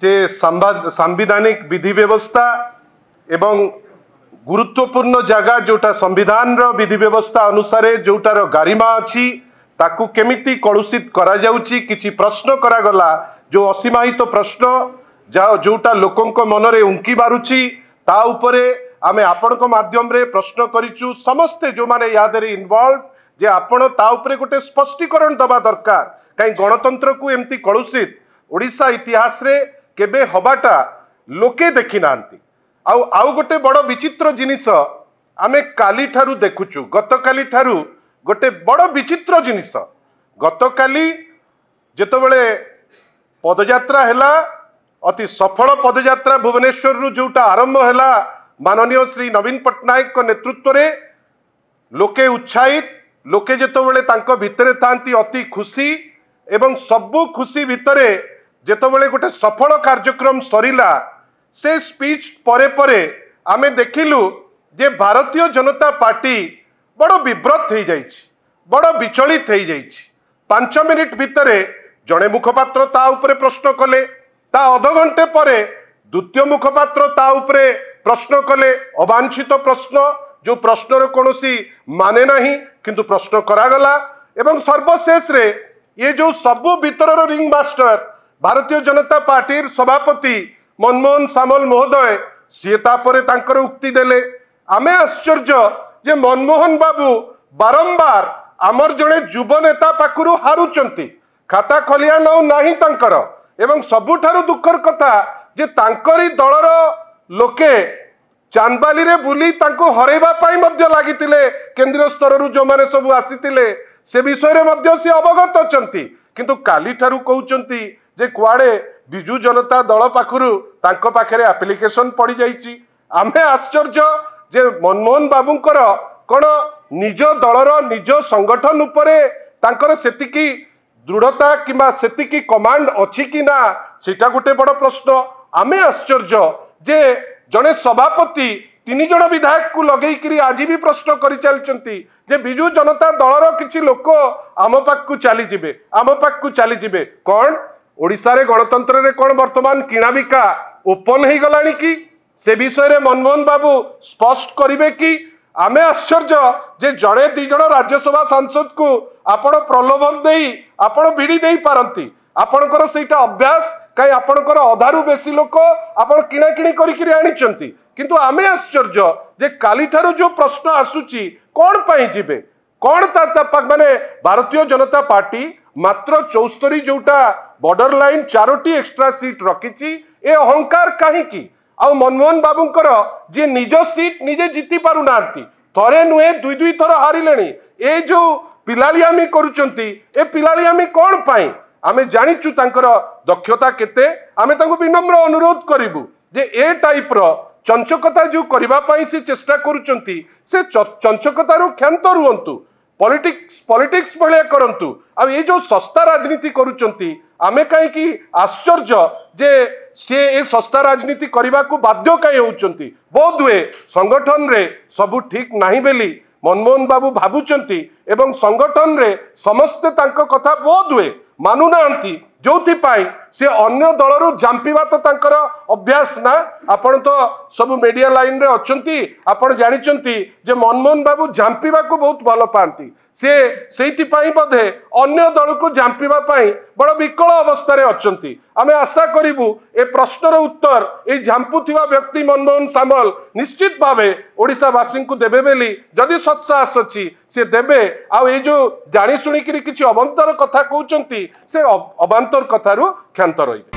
जे सांविधानिक विधि व्यवस्था एवं गुरुत्वपूर्ण जगह जोटा संविधान रो विधि व्यवस्था अनुसार जोटार गारिमा अच्छी ताकू केमिति कलुषित करा जाउची किछि प्रश्न करागला जो असीमाहित प्रश्न जोटा लोकंक मनरे उंकी बारुची ता उपरे आमे आपणक माध्यम रे प्रश्न करिचु समस्ते जो माने यादरे इन्वॉल्व जे आपण ता उपरे गोटे स्पष्टीकरण दबा दरकार कहीं गणतंत्र को एमती कलुषित ओडिशा इतिहास रे केबे हबाटा लोके देखि नांती आउ गोटे बड़ विचित्र जिनिस आमे काली ठारू देखुचु गतकाली ठारू गोटे बड़ विचित्र जिनिस गतकाली जेतबेले पदयात्रा हैला अति सफल पदयात्रा भुवनेश्वर रु जोटा आरंभ हैला माननीय श्री नवीन पट्टनायक को नेतृत्व रे लोके उत्साहित लोके जेतबेले तांको भितरे थांती अति खुशी एवं सबु खुशी भितरे जेतबेले गोटे सफल कार्यक्रम सरिला से स्पीच परे परे आमे देखिलु जे भारतीय जनता पार्टी बड़ विब्रत हो जाइछि बड़ विचलित हो जाइछि 5 मिनिट भितरे जड़े मुखपात्र ता उपरे प्रश्न कले ता अध घंटे परे द्वितीय मुखपात्र ता उपरे प्रश्न कले अवांछित प्रश्न जो प्रश्नर कोनोसी माने नहीं किंतु प्रश्न करागला एवं सर्वशेष रे ये जो सबु भीतर ring master Bharatiya Janata party सभापति मनमोहन सामल महोदय सी तापरे तांकर उक्ति देले आमे आश्चर्य जे मनमोहन बाबू बारंबार आमर जड़े युव नेता पाखु हारुचंती खाता खलिया नौ नाही तांकर एवं सबुठारु दुखर कथा जे तांकरी दलर लोके चांदबाली रे बुली तांको हरैबा पाई मध्य लागितिले केंद्रीय स्तर रु जो माने सब आसीतिले से विषय रे मध्य से अवगत अछंती किंतु काली ठारु कहउचंती जे कुआडे बिजु जनता दल पाखरु तांको पाखरे एप्लिकेशन पड़ी जाइची आमे आश्चर्य जे मनमोहन बाबूंकर कोन निज दलर निज संगठन उपरे तांकर सेतिकी दृढ़ता किंबा सेतिकी कमांड अछि कि ना सेटा गोटे बड़ प्रश्न आमे आश्चर्य जे जड़े सभापति 3 जन विधायक को लगेकरी आज भी प्रश्न करि चलचंती जे बिजु जनता दलर किछि लोक आम पाक को चली जिबे कोन ओडिशा रे गणतंत्र रे कोन वर्तमान किणा बिका ओपन हो गलानी कि से विषय रे मनमोहन बाबू स्पष्ट करिवे कि आमे आश्चर्य जे जड़े 2 जन राज्यसभा सांसद को आपण प्रलोभन देई आपण भिड़ी देई पारंती आपणकर सेटा अभ्यास कई आपणकर अधारू बेसी लोक आपण किणाकिणी करिकरी आनिचंती किंतु आमे आश्चर्य जे काली ठारू जो प्रश्न आसुची कोन पई जिबे कोन ता माने भारतीय जनता पार्टी मात्र 74 जोटा बॉर्डर लाइन 4टी एक्स्ट्रा सीट रखिची ए अहंकार कहीं की आ मनमोहन बाबूंकर जे निज सीट निजे जीति पारु नांती थरे नुहे 2 थर हारिलेनी ए जो पिलालियामी करूचंती ए पिलालियामी कोन पाई आमे जानिचु तांकर दक्षता केते आमे तांको विनम्र अनुरोध करिवु जे ए टाइप रो चंचकता जो करबा पाई से चेष्टा करूचंती से चंचकता रो क्षांत रुहंतु पॉलिटिक्स भले करंतु आ ये जो सस्ता राजनीति करूचंती आमे काहे कि आश्चर्य जे से ए सस्ता राजनीति करबा को बाध्य काहे होउचंती बहुत हुए संगठन रे सब ठीक नाही बेली मनमोहन बाबू भाबुचंती एवं संगठन रे समस्त तांको कथा बहुत हुए मानु नांती जोथि पाई से अन्य दलरु जांपीवा तो तांकर अभ्यास ना आपण तो सब मीडिया लाइन रे अछंती आपण जानिचंती जे मनमोहन बाबू जांपीवा को बहुत भलो पांती से सेति पाई बधे अन्य दल को जांपीवा पाई बड़ विकल अवस्था रे अछंती आमे आशा करिवु ए प्रश्नर उत्तर ए जांपुथिवा व्यक्ति मनमोहन सामल निश्चित भावे ओडिसा वासी को देबे बेली जदि सत्साहस अछि से देबे आ ए जो जानि सुनि किछि अवंतर कथा कहउचंती से अवान्तर कथारु क्षांत रहिबे।